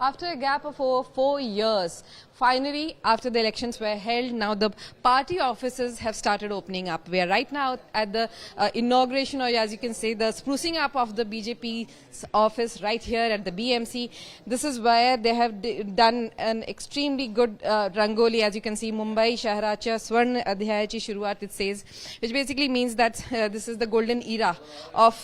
After a gap of over 4 years, finally, after the elections were held, now the party offices have started opening up. We are right now at the inauguration, or as you can say, the sprucing up of the BJP's office right here at the BMC. This is where they have done an extremely good rangoli, as you can see, Mumbai Shahracha Swarn Adhyayachi Shuruat, it says, which basically means that this is the golden era of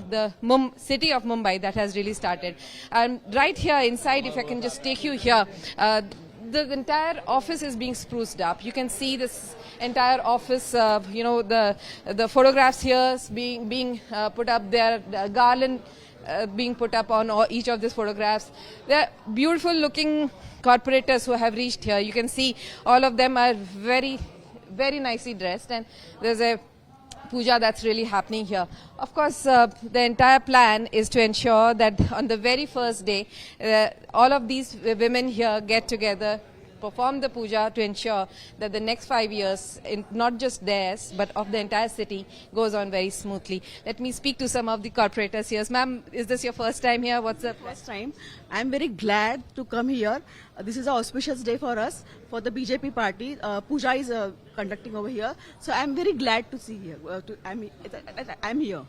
the city of Mumbai that has really started. And right here inside, if I can just take you here, the entire office is being spruced up. You can see this entire office, the photographs here being put up there, the garland being put up on each of these photographs. They're beautiful looking corporators who have reached here. You can see all of them are very, very nicely dressed, and there's a puja that's really happening here. Of course, the entire plan is to ensure that on the very first day, all of these women here get together, perform the puja to ensure that the next 5 years, not just theirs, but of the entire city, goes on very smoothly. Let me speak to some of the corporators here. Ma'am, is this your first time here? What's the First time. I'm very glad to come here. This is an auspicious day for us, for the BJP party. Puja is conducting over here. So I'm very glad to see here. I'm here.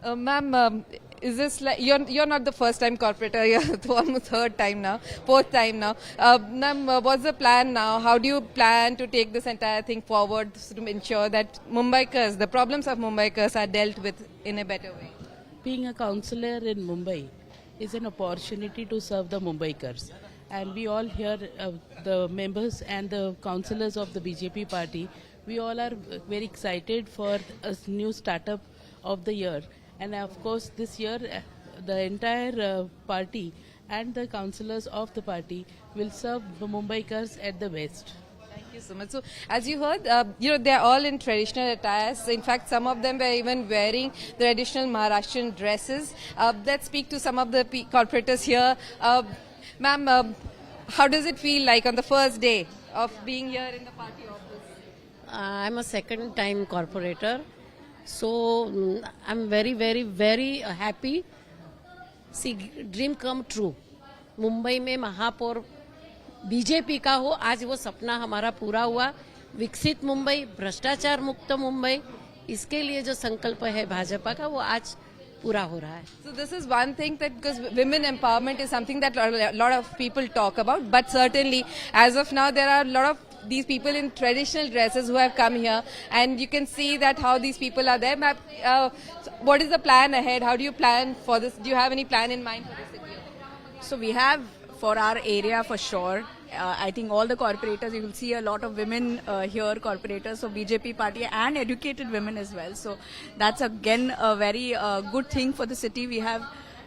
Ma'am, is this like you're not the first time corporator? You're almost third time now, fourth time now. Ma'am, what's the plan now? How do you plan to take this entire thing forward to ensure that Mumbaikars, the problems of Mumbaikars, are dealt with in a better way? Being a councillor in Mumbai is an opportunity to serve the Mumbaikars. And we all here, the members and the councillors of the BJP party, we all are very excited for a new startup of the year. And of course, this year, the entire party and the councillors of the party will serve the Mumbaikars at the best. Thank you so much. So, as you heard, they're all in traditional attires. In fact, some of them were even wearing the traditional Maharashtrian dresses. Let's speak to some of the corporators here. Ma'am, how does it feel like on the first day of being here in the party office? I'm a second time corporator. So I'm very, very, very happy. See, dream come true. Mumbai में महापौर BJP का हो, आज वो सपना हमारा पूरा हुआ. विकसित मुंबई, भ्रष्टाचार मुक्त मुंबई, इसके लिए जो संकल्प है भाजपा का, वो आज पूरा हो रहा है. So this is one thing, that because women empowerment is something that a lot of people talk about, but certainly as of now there are a lot of these people in traditional dresses who have come here, and you can see that how these people are there. What is the plan ahead? How do you plan for this? Do you have any plan in mind for this city? So we have for our area for sure. I think all the corporators, you will see a lot of women here, corporators, so BJP party and educated women as well. So that's again a very good thing for the city. We have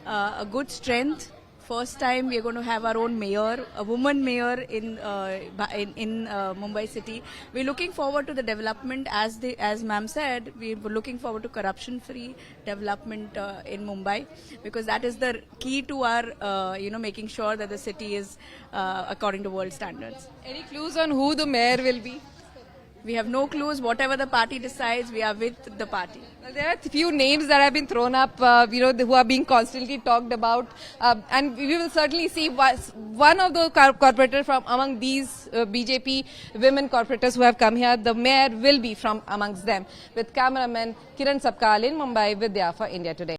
a good strength. First time we are going to have our own mayor, a woman mayor in Mumbai city. We're looking forward to the development, as ma'am said. We're looking forward to corruption-free development in Mumbai, because that is the key to our making sure that the city is according to world standards. Any clues on who the mayor will be? We have no clues. Whatever the party decides, we are with the party. Well, there are a few names that have been thrown up, who are being constantly talked about, and we will certainly see one of the corporators from among these BJP women corporators who have come here. The mayor will be from amongst them. With cameraman Kiran Sapkal in Mumbai, Vidya for India Today.